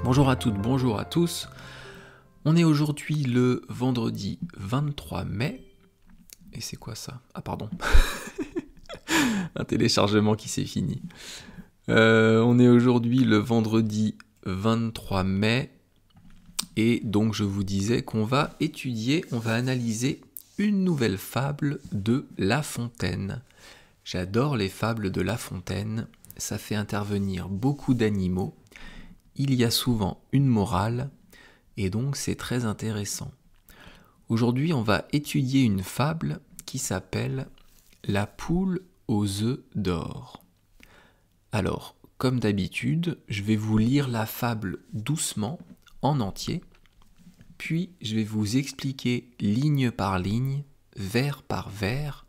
Bonjour à toutes, bonjour à tous. On est aujourd'hui le vendredi 23 mai. Et c'est quoi ça? Ah pardon. Un téléchargement qui s'est fini. On est aujourd'hui le vendredi 23 mai. Et donc je vous disais qu'on va étudier, on va analyser une nouvelle fable de La Fontaine. J'adore les fables de La Fontaine. Ça fait intervenir beaucoup d'animaux. Il y a souvent une morale, et donc c'est très intéressant. Aujourd'hui, on va étudier une fable qui s'appelle La poule aux œufs d'or. Alors, comme d'habitude, je vais vous lire la fable doucement, en entier, puis je vais vous expliquer ligne par ligne, vers par vers.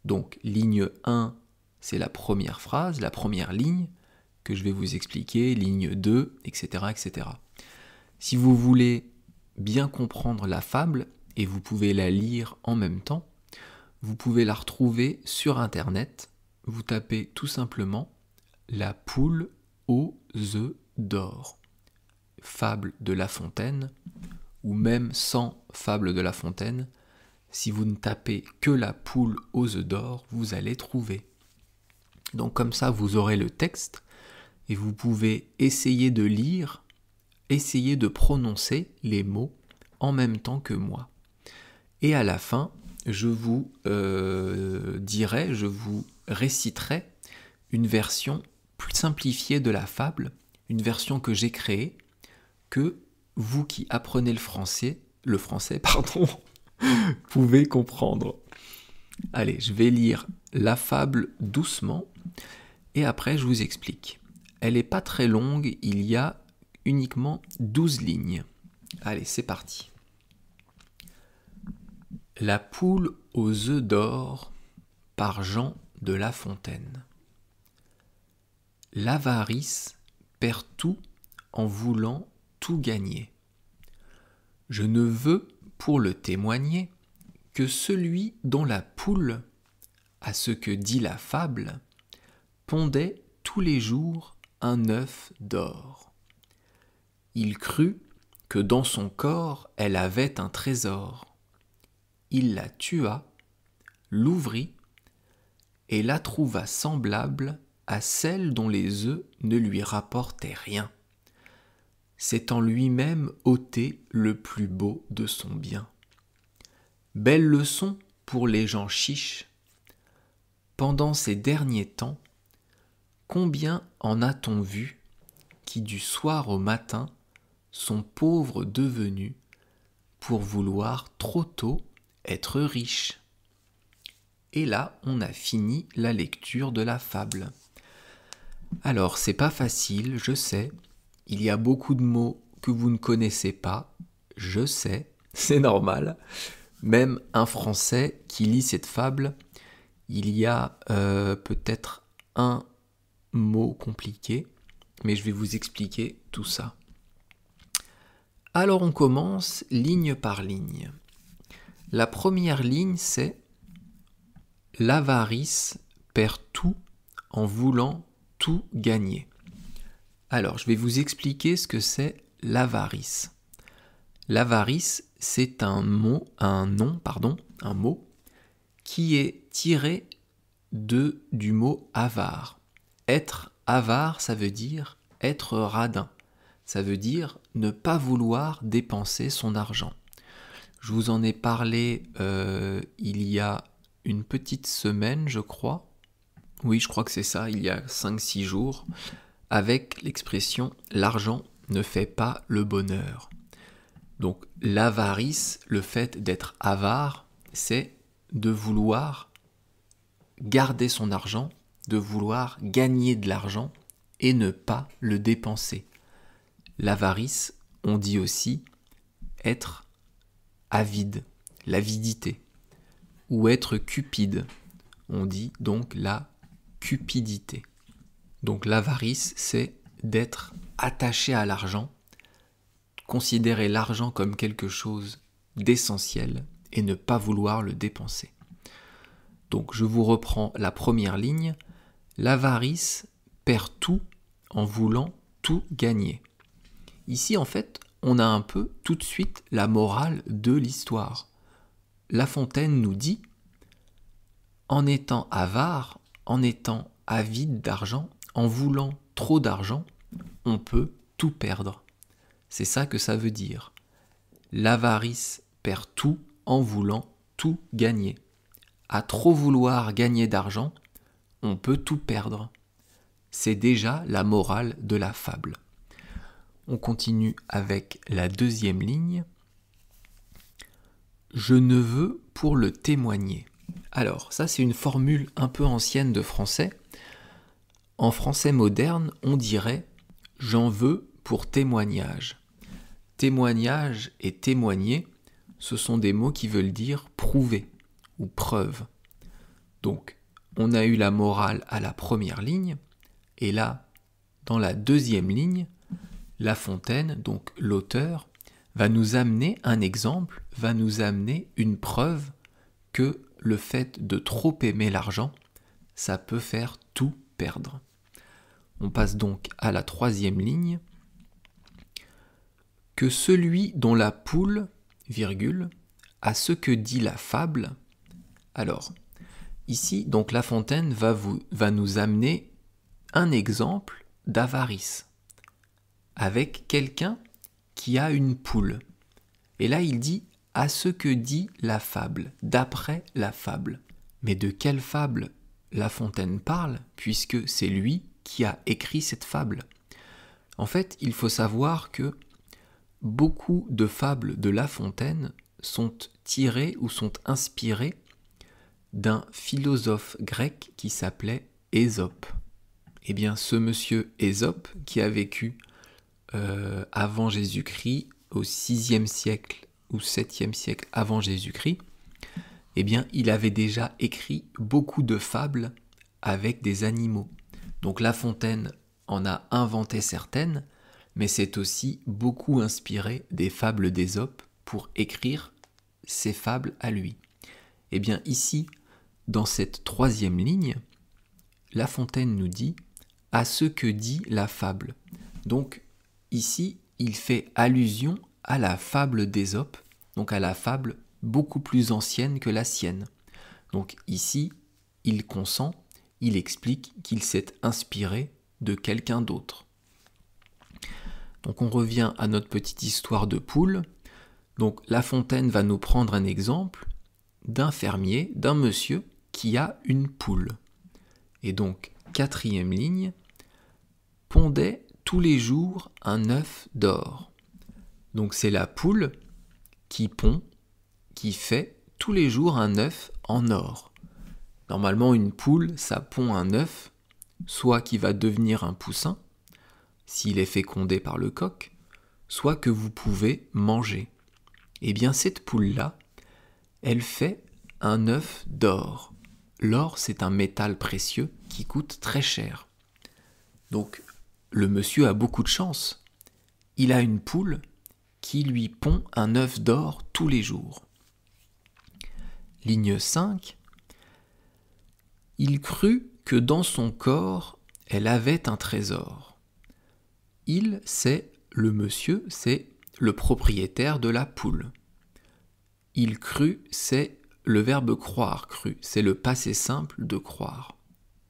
Donc, ligne 1, c'est la première phrase, la première ligne, que je vais vous expliquer, ligne 2, etc., etc. Si vous voulez bien comprendre la fable, et vous pouvez la lire en même temps, vous pouvez la retrouver sur Internet. Vous tapez tout simplement « La poule aux œufs d'or ». Fable de La Fontaine, ou même sans fable de La Fontaine, si vous ne tapez que La poule aux œufs d'or, vous allez trouver. Donc comme ça, vous aurez le texte, et vous pouvez essayer de lire, essayer de prononcer les mots en même temps que moi. Et à la fin, je vous dirai, je vous réciterai une version plus simplifiée de la fable, une version que j'ai créée, que vous qui apprenez le français, pouvez comprendre. Allez, je vais lire la fable doucement, et après je vous explique. Elle n'est pas très longue, il y a uniquement 12 lignes. Allez, c'est parti. La poule aux œufs d'or par Jean de La Fontaine. L'avarice perd tout en voulant tout gagner. Je ne veux, pour le témoigner, que celui dont la poule, à ce que dit la fable, pondait tous les jours un œuf d'or. Il crut que dans son corps elle avait un trésor. Il la tua, l'ouvrit, et la trouva semblable à celle dont les œufs ne lui rapportaient rien, s'étant lui-même ôté le plus beau de son bien. Belle leçon pour les gens chiches. Pendant ces derniers temps, combien en a-t-on vu qui du soir au matin sont pauvres devenus pour vouloir trop tôt être riches. Et là, on a fini la lecture de la fable. Alors, c'est pas facile, je sais. Il y a beaucoup de mots que vous ne connaissez pas. Je sais, c'est normal. Même un Français qui lit cette fable, il y a peut-être un mot compliqué, mais je vais vous expliquer tout ça. Alors on commence ligne par ligne. La première ligne, c'est « L'avarice perd tout en voulant tout gagner ». Alors je vais vous expliquer ce que c'est l'avarice. L'avarice, c'est un mot qui est tiré du mot avare. Être avare, ça veut dire être radin. Ça veut dire ne pas vouloir dépenser son argent. Je vous en ai parlé il y a une petite semaine, je crois. Oui, je crois que c'est ça, il y a 5-6 jours, avec l'expression « l'argent ne fait pas le bonheur ». Donc l'avarice, le fait d'être avare, c'est de vouloir garder son argent, de vouloir gagner de l'argent et ne pas le dépenser. L'avarice, on dit aussi être avide, l'avidité, ou être cupide. On dit donc la cupidité. Donc l'avarice, c'est d'être attaché à l'argent, considérer l'argent comme quelque chose d'essentiel et ne pas vouloir le dépenser. Donc je vous reprends la première ligne. L'avarice perd tout en voulant tout gagner. Ici, en fait, on a un peu tout de suite la morale de l'histoire. La Fontaine nous dit « En étant avare, en étant avide d'argent, en voulant trop d'argent, on peut tout perdre. » C'est ça que ça veut dire. L'avarice perd tout en voulant tout gagner. À trop vouloir gagner d'argent, on peut tout perdre. C'est déjà la morale de la fable. On continue avec la deuxième ligne. Je ne veux pour le témoigner. Alors, ça c'est une formule un peu ancienne de français. En français moderne, on dirait « j'en veux pour témoignage ». Témoignage et témoigner, ce sont des mots qui veulent dire prouver ou preuve. Donc, on a eu la morale à la première ligne, et là, dans la deuxième ligne, La Fontaine, donc l'auteur, va nous amener un exemple, va nous amener une preuve que le fait de trop aimer l'argent, ça peut faire tout perdre. On passe donc à la troisième ligne. Que celui dont la poule, virgule, a ce que dit la fable. Alors, ici, donc La Fontaine va nous amener un exemple d'avarice avec quelqu'un qui a une poule. Et là, il dit « à ce que dit la fable », d'après la fable. Mais de quelle fable La Fontaine parle, puisque c'est lui qui a écrit cette fable? En fait, il faut savoir que beaucoup de fables de La Fontaine sont tirées ou sont inspirées d'un philosophe grec qui s'appelait Ésope. Eh bien, ce monsieur Ésope, qui a vécu avant Jésus-Christ, au 6e siècle ou 7e siècle avant Jésus-Christ, eh bien, il avait déjà écrit beaucoup de fables avec des animaux. Donc La Fontaine en a inventé certaines, mais c'est aussi beaucoup inspiré des fables d'Ésope pour écrire ses fables à lui. Eh bien, ici, dans cette troisième ligne, La Fontaine nous dit « à ce que dit la fable ». Donc, ici, il fait allusion à la fable d'Ésope, donc à la fable beaucoup plus ancienne que la sienne. Donc ici, il consent, il explique qu'il s'est inspiré de quelqu'un d'autre. Donc on revient à notre petite histoire de poule. Donc La Fontaine va nous prendre un exemple d'un fermier, d'un monsieur qui a une poule. Et donc, quatrième ligne, pondait tous les jours un œuf d'or. Donc c'est la poule qui pond, qui fait tous les jours un œuf en or. Normalement, une poule, ça pond un œuf, soit qui va devenir un poussin, s'il est fécondé par le coq, soit que vous pouvez manger. Eh bien, cette poule-là, elle fait un œuf d'or. L'or, c'est un métal précieux qui coûte très cher. Donc, le monsieur a beaucoup de chance. Il a une poule qui lui pond un œuf d'or tous les jours. Ligne 5. Il crut que dans son corps, elle avait un trésor. Il, c'est le monsieur, c'est le propriétaire de la poule. Il crut, c'est le verbe croire, cru, c'est le passé simple de croire.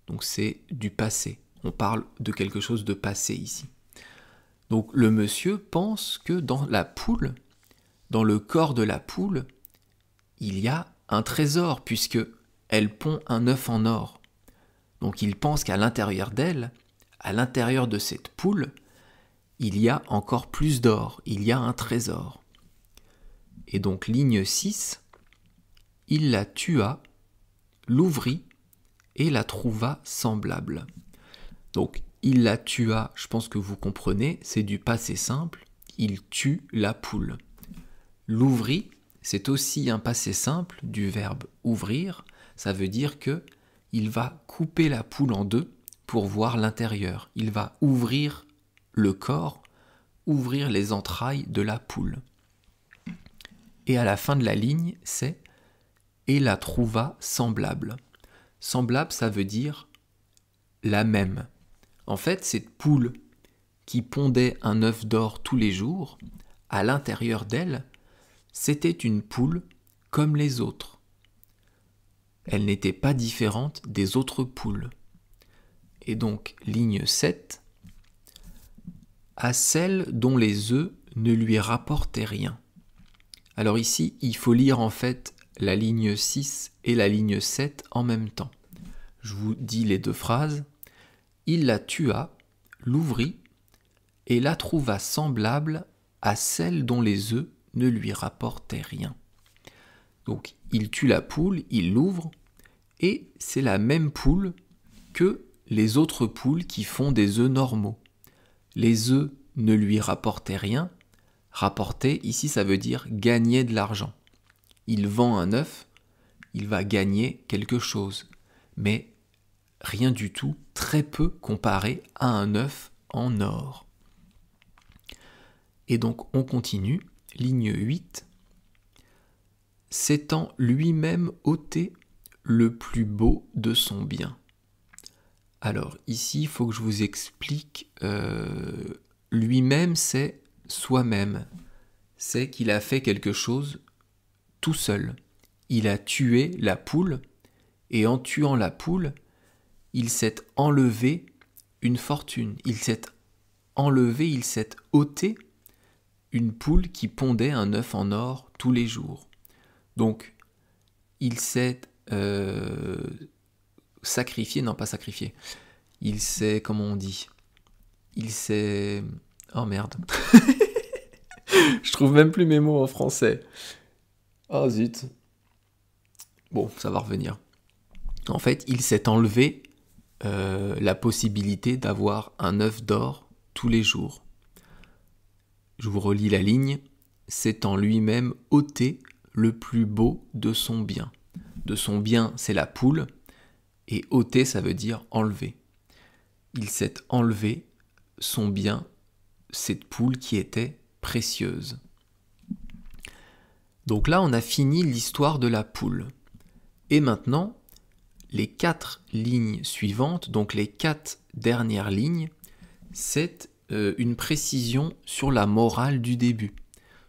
Donc c'est du passé. On parle de quelque chose de passé ici. Donc le monsieur pense que dans la poule, dans le corps de la poule, il y a un trésor puisque elle pond un œuf en or. Donc il pense qu'à l'intérieur d'elle, à l'intérieur de cette poule, il y a encore plus d'or, il y a un trésor. Et donc ligne 6, il la tua, l'ouvrit et la trouva semblable. Donc il la tua, je pense que vous comprenez, c'est du passé simple, il tue la poule. L'ouvrit, c'est aussi un passé simple du verbe ouvrir, ça veut dire que il va couper la poule en deux pour voir l'intérieur. Il va ouvrir le corps, ouvrir les entrailles de la poule. Et à la fin de la ligne, c'est « et la trouva semblable ». Semblable, ça veut dire la même. En fait, cette poule qui pondait un œuf d'or tous les jours, à l'intérieur d'elle, c'était une poule comme les autres. Elle n'était pas différente des autres poules. Et donc, ligne 7, à celle dont les œufs ne lui rapportaient rien. Alors ici, il faut lire en fait la ligne 6 et la ligne 7 en même temps. Je vous dis les deux phrases. Il la tua, l'ouvrit, et la trouva semblable à celle dont les œufs ne lui rapportaient rien. Donc, il tue la poule, il l'ouvre, et c'est la même poule que les autres poules qui font des œufs normaux. Les œufs ne lui rapportaient rien. Rapporter, ici, ça veut dire gagner de l'argent. Il vend un œuf, il va gagner quelque chose, mais rien du tout, très peu comparé à un œuf en or. Et donc, on continue, ligne 8. S'étant lui-même ôté le plus beau de son bien. Alors, ici, il faut que je vous explique, lui-même, c'est soi-même. C'est qu'il a fait quelque chose tout seul. Il a tué la poule, et en tuant la poule, il s'est enlevé une fortune. Il s'est ôté une poule qui pondait un œuf en or tous les jours. Donc, il s'est sacrifié, non pas sacrifié, il s'est, comment on dit, il s'est... Oh merde. Je trouve même plus mes mots en français. Oh zut. Bon, ça va revenir. En fait, il s'est enlevé la possibilité d'avoir un œuf d'or tous les jours. Je vous relis la ligne. S'étant lui-même ôté le plus beau de son bien. De son bien, c'est la poule, et ôter, ça veut dire enlever. Il s'est enlevé son bien, cette poule qui était précieuse. Donc là, on a fini l'histoire de la poule. Et maintenant, les 4 lignes suivantes, donc les 4 dernières lignes, c'est une précision sur la morale du début.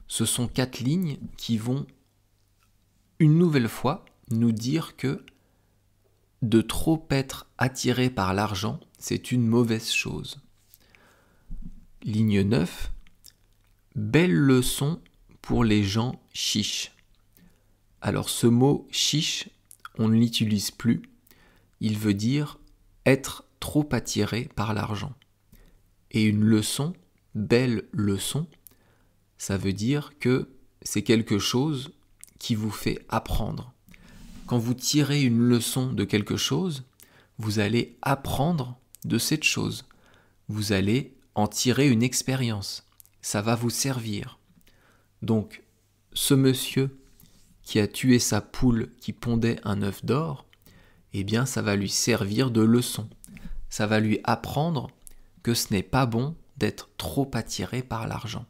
Ce sont 4 lignes qui vont une nouvelle fois nous dire que de trop être attiré par l'argent, c'est une mauvaise chose. Ligne 9. Belle leçon pour les gens chiches. Alors ce mot chiche, on ne l'utilise plus. Il veut dire être trop attiré par l'argent. Et une leçon, belle leçon, ça veut dire que c'est quelque chose qui vous fait apprendre. Quand vous tirez une leçon de quelque chose, vous allez apprendre de cette chose. Vous allez en tirer une expérience. Ça va vous servir. Donc, ce monsieur qui a tué sa poule qui pondait un œuf d'or, eh bien, ça va lui servir de leçon. Ça va lui apprendre que ce n'est pas bon d'être trop attiré par l'argent.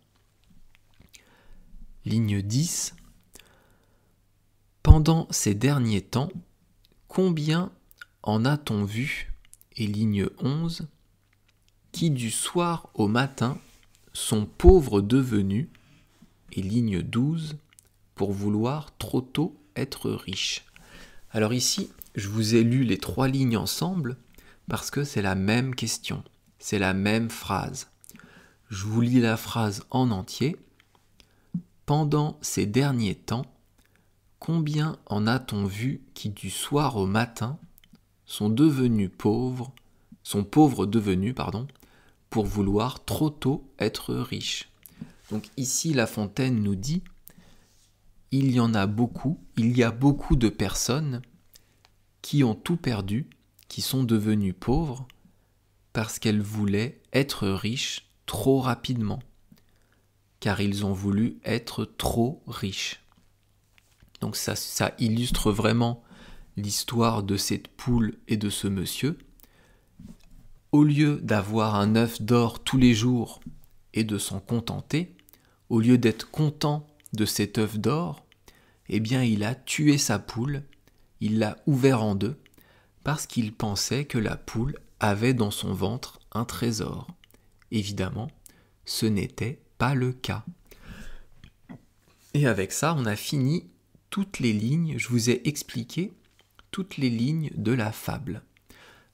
Ligne 10. Pendant ces derniers temps, combien en a-t-on vu, et ligne 11, qui du soir au matin sont pauvres devenus, et ligne 12, pour vouloir trop tôt être riches. Alors ici, je vous ai lu les 3 lignes ensemble parce que c'est la même question, c'est la même phrase. Je vous lis la phrase en entier. Pendant ces derniers temps, combien en a-t-on vu qui du soir au matin sont pauvres devenus, pour vouloir trop tôt être riches. Donc ici, La Fontaine nous dit, il y a beaucoup de personnes qui ont tout perdu, qui sont devenues pauvres, parce qu'elles voulaient être riches trop rapidement, car ils ont voulu être trop riches. Donc ça illustre vraiment l'histoire de cette poule et de ce monsieur. Au lieu d'avoir un œuf d'or tous les jours et de s'en contenter, au lieu d'être content de cet œuf d'or, eh bien il a tué sa poule, il l'a ouvert en deux, parce qu'il pensait que la poule avait dans son ventre un trésor. Évidemment, ce n'était pas le cas. Et avec ça, on a fini toutes les lignes, je vous ai expliqué toutes les lignes de la fable.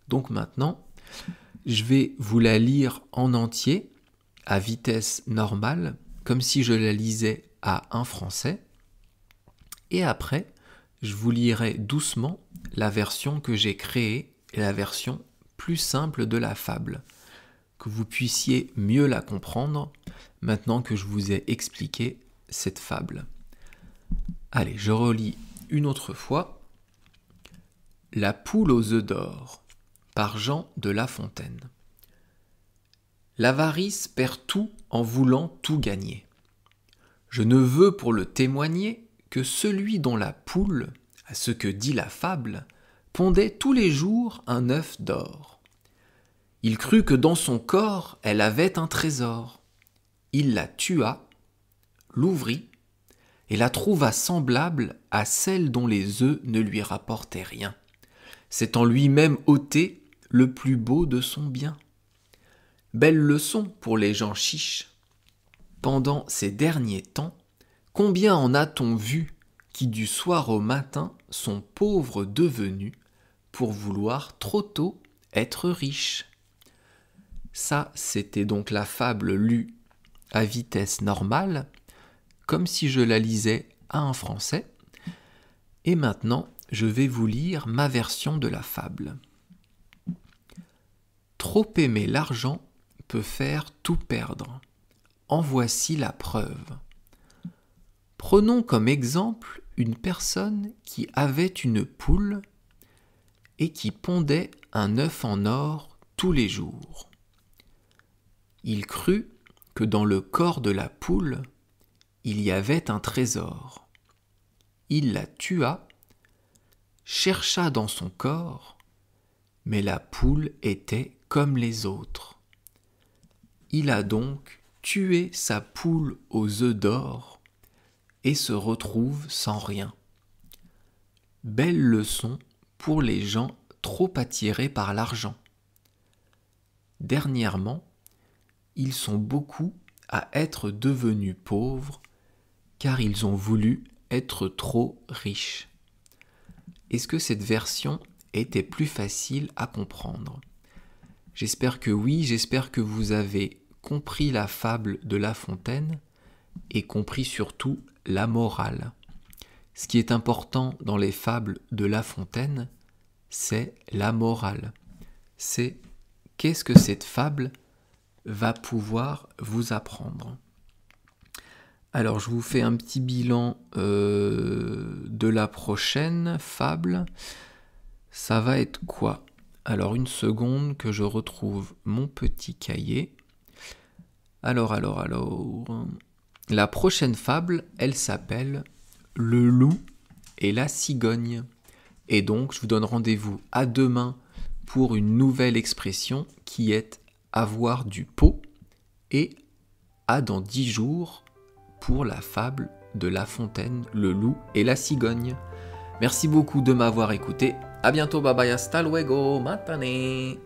Donc maintenant, je vais vous la lire en entier, à vitesse normale, comme si je la lisais à un français. Et après, je vous lirai doucement la version que j'ai créée, et la version plus simple de la fable, que vous puissiez mieux la comprendre maintenant que je vous ai expliqué cette fable. Allez, je relis une autre fois. La poule aux œufs d'or, par Jean de La Fontaine. L'avarice perd tout en voulant tout gagner. Je ne veux pour le témoigner que celui dont la poule, à ce que dit la fable, pondait tous les jours un œuf d'or. Il crut que dans son corps elle avait un trésor. Il la tua, l'ouvrit, et la trouva semblable à celle dont les œufs ne lui rapportaient rien, s'étant lui-même ôté le plus beau de son bien. Belle leçon pour les gens chiches. Pendant ces derniers temps, combien en a-t-on vu qui du soir au matin sont pauvres devenus pour vouloir trop tôt être riches. Ça, c'était donc la fable lue à vitesse normale, comme si je la lisais à un français. Et maintenant, je vais vous lire ma version de la fable. Trop aimer l'argent peut faire tout perdre. En voici la preuve. Prenons comme exemple une personne qui avait une poule et qui pondait un œuf en or tous les jours. Il crut que dans le corps de la poule, il y avait un trésor. Il la tua, chercha dans son corps, mais la poule était comme les autres. Il a donc tué sa poule aux œufs d'or et se retrouve sans rien. Belle leçon pour les gens trop attirés par l'argent. Dernièrement, ils sont beaucoup à être devenus pauvres car ils ont voulu être trop riches. Est-ce que cette version était plus facile à comprendre? J'espère que oui, j'espère que vous avez compris la fable de La Fontaine et compris surtout la morale. Ce qui est important dans les fables de La Fontaine, c'est la morale. C'est qu'est-ce que cette fable va pouvoir vous apprendre. Alors, je vous fais un petit bilan de la prochaine fable. Ça va être quoi? Alors, une seconde que je retrouve mon petit cahier. Alors. La prochaine fable, elle s'appelle « Le loup et la cigogne ». Et donc, je vous donne rendez-vous à demain pour une nouvelle expression qui est « avoir du pot » et à dans 10 jours pour la fable de La Fontaine, le loup et la cigogne. Merci beaucoup de m'avoir écouté. À bientôt, bye bye, hasta luego, matane.